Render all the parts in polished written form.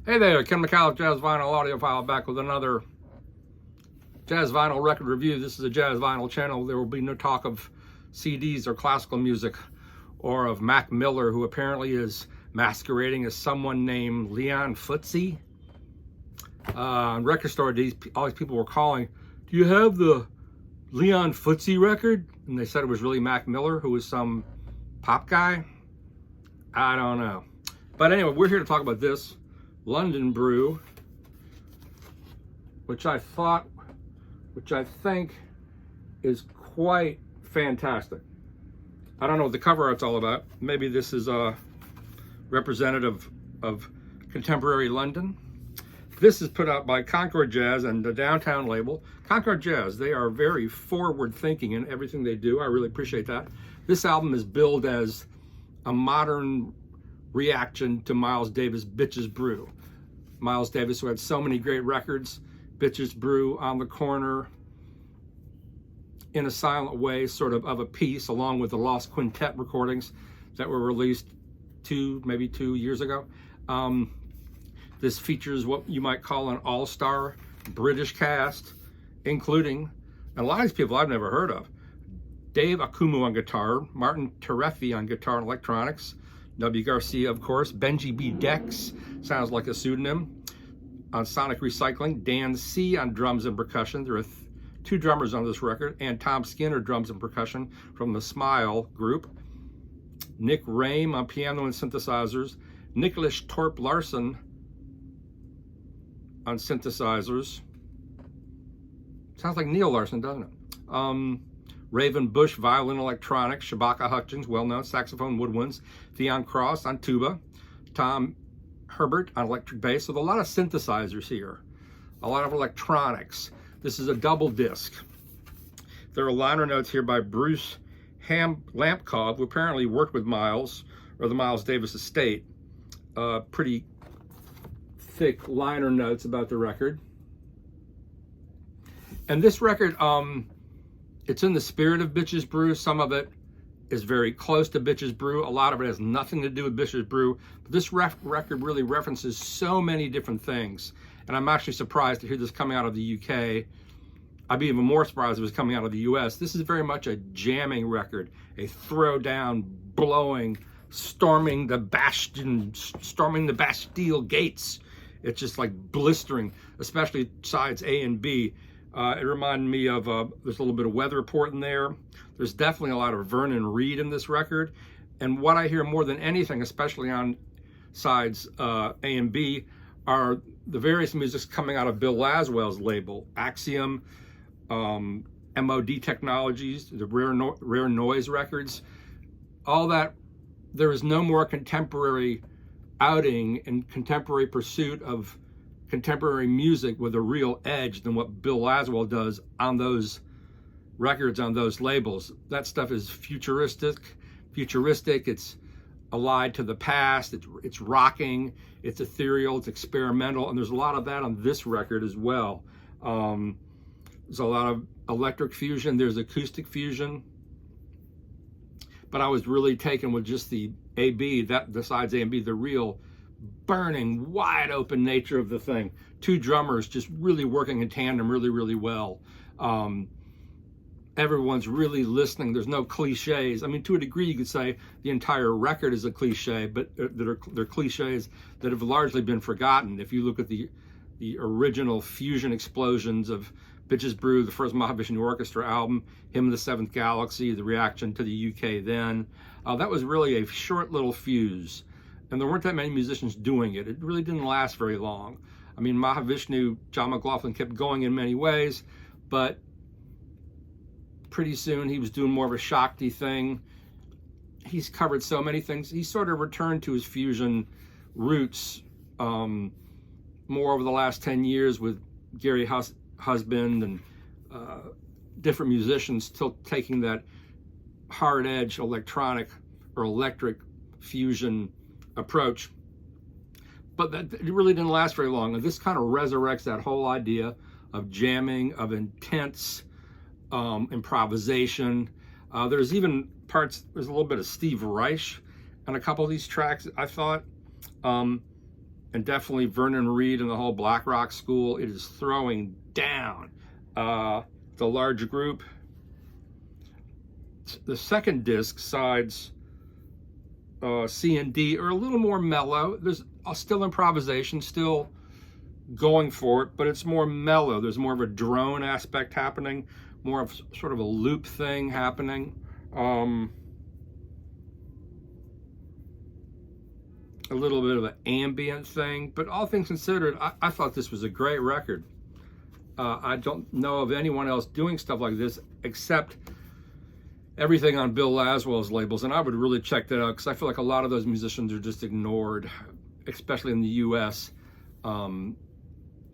Hey there, Ken McCall, Jazz Vinyl Audiophile, back with another Jazz Vinyl record review. This is a Jazz Vinyl channel. There will be no talk of CDs or classical music or of Mac Miller, who apparently is masquerading as someone named Leon Footsie. Record store, all these people were calling, do you have the Leon Footsie record? And they said it was really Mac Miller, who was some pop guy. I don't know. But anyway, we're here to talk about this London Brew, which I think is quite fantastic. I don't know what the cover art's all about. Maybe this is representative of contemporary London. This is put out by Concord Jazz and the Downtown label. Concord Jazz, they are very forward thinking in everything they do. I really appreciate that. This album is billed as a modern reaction to Miles Davis' Bitches Brew. Miles Davis, who had so many great records, Bitches Brew, On the Corner, In a Silent Way, sort of a piece, along with the Lost Quintet recordings that were released maybe two years ago. This features what you might call an all-star British cast, including a lot of these people I've never heard of. Dave Akumu on guitar, Martin Terefi on guitar and electronics, W. Garcia, of course, Benji B. Dex, sounds like a pseudonym, on Sonic Recycling, Dan C. on drums and percussion. There are two drummers on this record, and Tom Skinner, drums and percussion from the Smile group. Nick Rame on piano and synthesizers, Nicholas Torp Larson on synthesizers. Sounds like Neil Larson, doesn't it? Raven Bush, violin, electronics. Shabaka Hutchins, well-known saxophone, woodwinds. Theon Cross on tuba. Tom Herbert on electric bass. So a lot of synthesizers here, a lot of electronics. This is a double disc. There are liner notes here by Bruce Lampkov, who apparently worked with Miles, or the Miles Davis estate. Pretty thick liner notes about the record. And this record, it's in the spirit of Bitches Brew. Some of it is very close to Bitches Brew. A lot of it has nothing to do with Bitches Brew. But this record really references so many different things. And I'm actually surprised to hear this coming out of the UK. I'd be even more surprised if it was coming out of the US. This is very much a jamming record, a throwdown, blowing, storming the Bastille gates. It's just like blistering, especially sides A and B. It reminded me of, there's a little bit of Weather Report in there. There's definitely a lot of Vernon Reid in this record. And what I hear more than anything, especially on sides A and B, are the various musics coming out of Bill Laswell's label, Axiom, MOD Technologies, the Rare Noise records, all that. There is no more contemporary outing and contemporary pursuit of contemporary music with a real edge than what Bill Laswell does on those records, on those labels. That stuff is futuristic, it's allied to the past, it's rocking, it's ethereal, it's experimental, and there's a lot of that on this record as well. There's a lot of electric fusion, there's acoustic fusion, but I was really taken with just the A-B, the sides A and B, the real burning, wide open nature of the thing. Two drummers just really working in tandem really, really well. Everyone's really listening. There's no cliches. I mean, to a degree, you could say the entire record is a cliche, but they're cliches that have largely been forgotten. If you look at the original fusion explosions of Bitches Brew, the first Mahavishnu Orchestra album, Hymn of the Seventh Galaxy, the reaction to the UK then, that was really a short little fuse. And there weren't that many musicians doing it. It really didn't last very long. I mean, Mahavishnu, John McLaughlin kept going in many ways, but pretty soon he was doing more of a Shakti thing. He's covered so many things. He sort of returned to his fusion roots more over the last 10 years with Gary Husband and different musicians still taking that hard edge electronic or electric fusion approach, but that it really didn't last very long. And this kind of resurrects that whole idea of jamming, of intense improvisation. There's even parts, there's a little bit of Steve Reich on a couple of these tracks, I thought. and definitely Vernon Reid and the whole Black Rock school. It is throwing down. The large group. The second disc, sides C and D, are a little more mellow. There's still improvisation, still going for it, but it's more mellow. There's more of a drone aspect happening, more of sort of a loop thing happening. A little bit of an ambient thing, but all things considered, I thought this was a great record. I don't know of anyone else doing stuff like this except everything on Bill Laswell's labels, and I would really check that out because I feel like a lot of those musicians are just ignored, especially in the US, on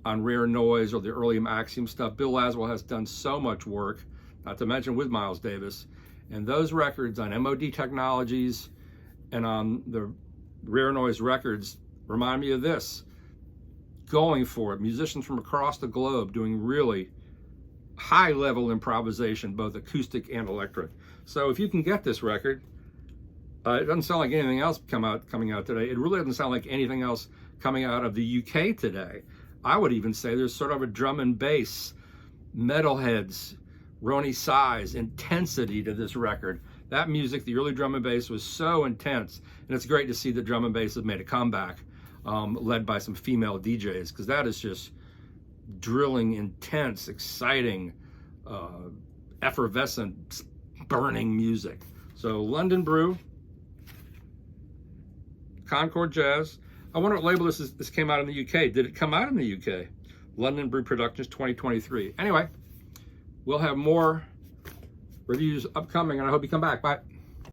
Rare Noise or the early Axiom stuff. Bill Laswell has done so much work, not to mention with Miles Davis, and those records on MOD Technologies and on the Rare Noise records remind me of this. Going for it. Musicians from across the globe doing really high level improvisation, both acoustic and electric. So if you can get this record, it doesn't sound like anything else coming out today. It really doesn't sound like anything else coming out of the UK today. I would even say there's sort of a drum and bass, metalheads, Ronnie Size intensity to this record. That music, the early drum and bass, was so intense, and it's great to see the drum and bass have made a comeback, led by some female DJs, because that is just drilling, intense, exciting, effervescent, burning music. So London Brew, Concord Jazz. I wonder what label this came out in the UK. Did it come out in the UK? London Brew Productions 2023. Anyway, we'll have more reviews upcoming, and I hope you come back. Bye.